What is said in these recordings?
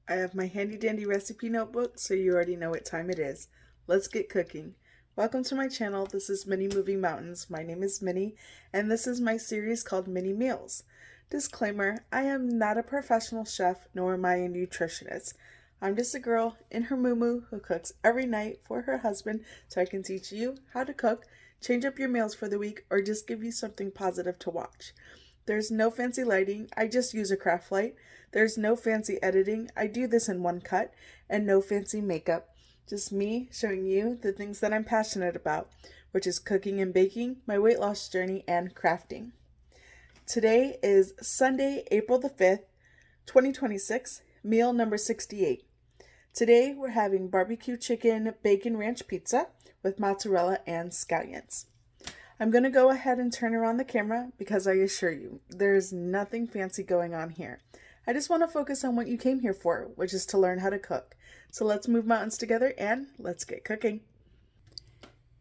I have my handy dandy recipe notebook, so you already know what time it is. Let's get cooking. Welcome to my channel. This is Minnie Moving Mountains. My name is Minnie, and this is my series called Mini Meals. Disclaimer, I am not a professional chef, nor am I a nutritionist. I'm just a girl in her muumuu who cooks every night for her husband so I can teach you how to cook, change up your meals for the week, or just give you something positive to watch. There's no fancy lighting, I just use a craft light. There's no fancy editing, I do this in one cut, and no fancy makeup. Just me showing you the things that I'm passionate about, which is cooking and baking, my weight loss journey, and crafting. Today is Sunday, April the 5th, 2026, meal number 68. Today we're having barbecue chicken bacon ranch pizza with mozzarella and scallions. I'm going to go ahead and turn around the camera because I assure you, there's nothing fancy going on here. I just want to focus on what you came here for, which is to learn how to cook. So let's move mountains together and let's get cooking.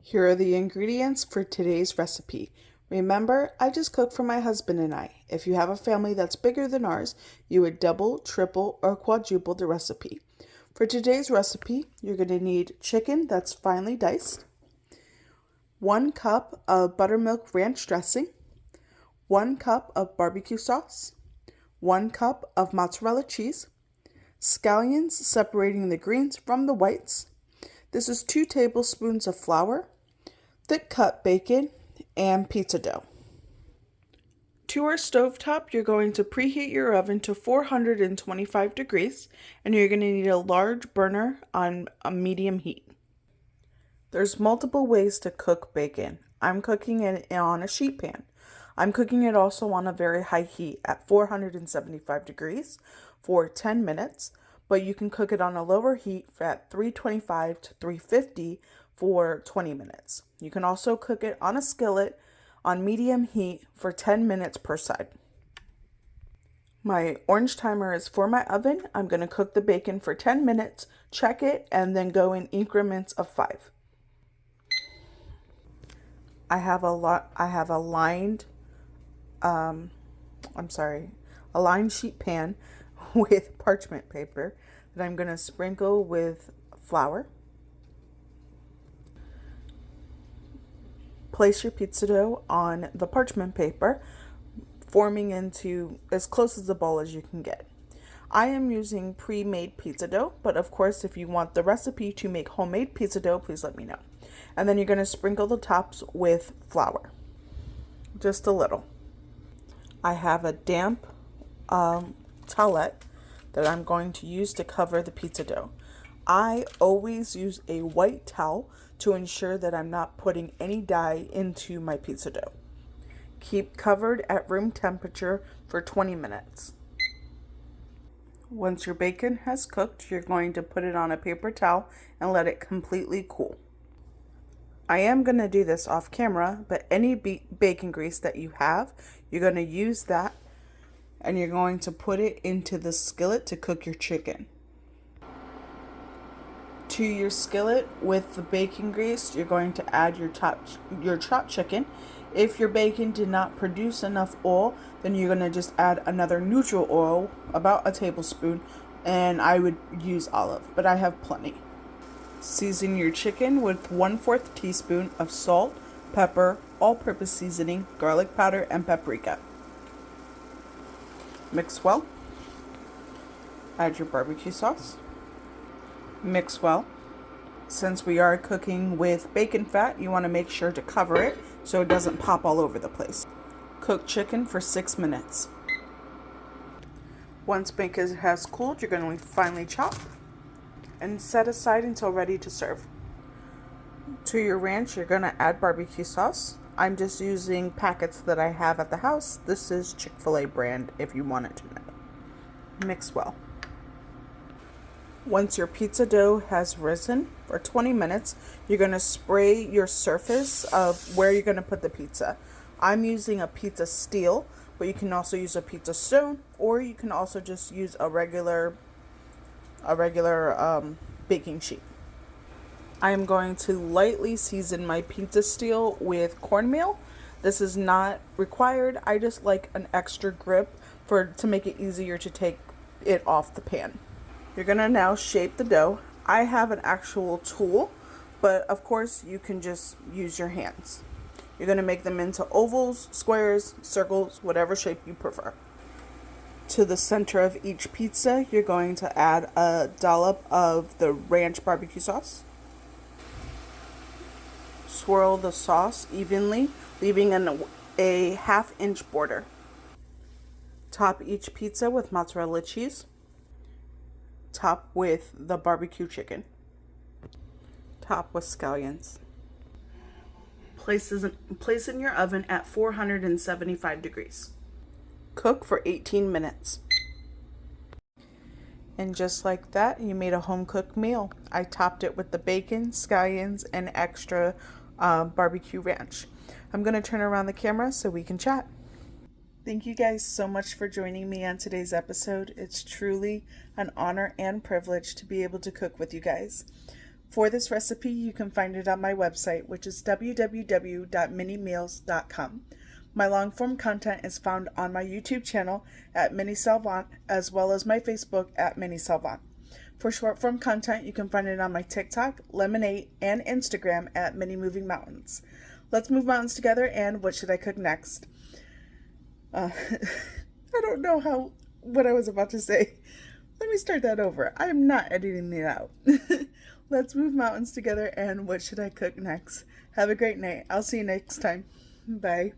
Here are the ingredients for today's recipe. Remember, I just cook for my husband and I. If you have a family that's bigger than ours, you would double, triple, or quadruple the recipe. For today's recipe, you're going to need chicken that's finely diced, 1 cup of buttermilk ranch dressing, 1 cup of barbecue sauce, 1 cup of mozzarella cheese, scallions separating the greens from the whites. This is 2 tablespoons of flour, thick cut bacon, and pizza dough. To our stovetop, you're going to preheat your oven to 425 degrees, and you're going to need a large burner on a medium heat. There's multiple ways to cook bacon. I'm cooking it on a sheet pan. I'm cooking it also on a very high heat at 475 degrees for 10 minutes, but you can cook it on a lower heat at 325 to 350 for 20 minutes. You can also cook it on a skillet on medium heat for 10 minutes per side. My orange timer is for my oven. I'm going to cook the bacon for 10 minutes, check it, and then go in increments of 5. I have a lined sheet pan with parchment paper that I'm going to sprinkle with flour. Place your pizza dough on the parchment paper, forming into as close as a ball as you can get. I am using pre-made pizza dough, but of course if you want the recipe to make homemade pizza dough, please let me know. And then you're going to sprinkle the tops with flour, just a little. I have a damp towelette that I'm going to use to cover the pizza dough. I always use a white towel to ensure that I'm not putting any dye into my pizza dough. Keep covered at room temperature for 20 minutes. Once your bacon has cooked, you're going to put it on a paper towel and let it completely cool. I am going to do this off camera, but any bacon grease that you have, you're going to use that and you're going to put it into the skillet to cook your chicken. To your skillet with the bacon grease, you're going to add your chopped chicken. If your bacon did not produce enough oil, then you're going to just add another neutral oil, about a tablespoon, and I would use olive, but I have plenty. Season your chicken with 1/4 teaspoon of salt, pepper, all-purpose seasoning, garlic powder, and paprika. Mix well. Add your barbecue sauce. Mix well. Since we are cooking with bacon fat, you want to make sure to cover it so it doesn't pop all over the place. Cook chicken for 6 minutes. Once bacon has cooled, you're going to finely chop and set aside until ready to serve. To your ranch, you're going to add barbecue sauce. I'm just using packets that I have at the house. This is Chick-fil-A brand if you want it to know. Mix well. Once your pizza dough has risen for 20 minutes, you're going to spray your surface of where you're going to put the pizza. I'm using a pizza steel, but you can also use a pizza stone, or you can also just use a regular baking sheet. I am going to lightly season my pizza steel with cornmeal. This is not required. I just like an extra grip to make it easier to take it off the pan. You're gonna now shape the dough. I have an actual tool, but of course you can just use your hands. You're gonna make them into ovals, squares, circles, whatever shape you prefer. To the center of each pizza, you're going to add a dollop of the ranch barbecue sauce. Swirl the sauce evenly, leaving a half-inch border. Top each pizza with mozzarella cheese. Top with the barbecue chicken. Top with scallions. Place in your oven at 475 degrees. Cook for 18 minutes. And just like that, you made a home-cooked meal. I topped it with the bacon, scallions, and extra barbecue ranch. I'm going to turn around the camera so we can chat. Thank you guys so much for joining me on today's episode. It's truly an honor and privilege to be able to cook with you guys. For this recipe, you can find it on my website, which is www.minniemeals.com. My long-form content is found on my YouTube channel at Minnie Salvant, as well as my Facebook at Minnie Salvant. For short-form content, you can find it on my TikTok, Lemonade, and Instagram at Minnie Moving Mountains. Let's move mountains together, and what should I cook next? I don't know what I was about to say. Let me start that over. I am not editing it out. Let's move mountains together, and what should I cook next? Have a great night. I'll see you next time. Bye.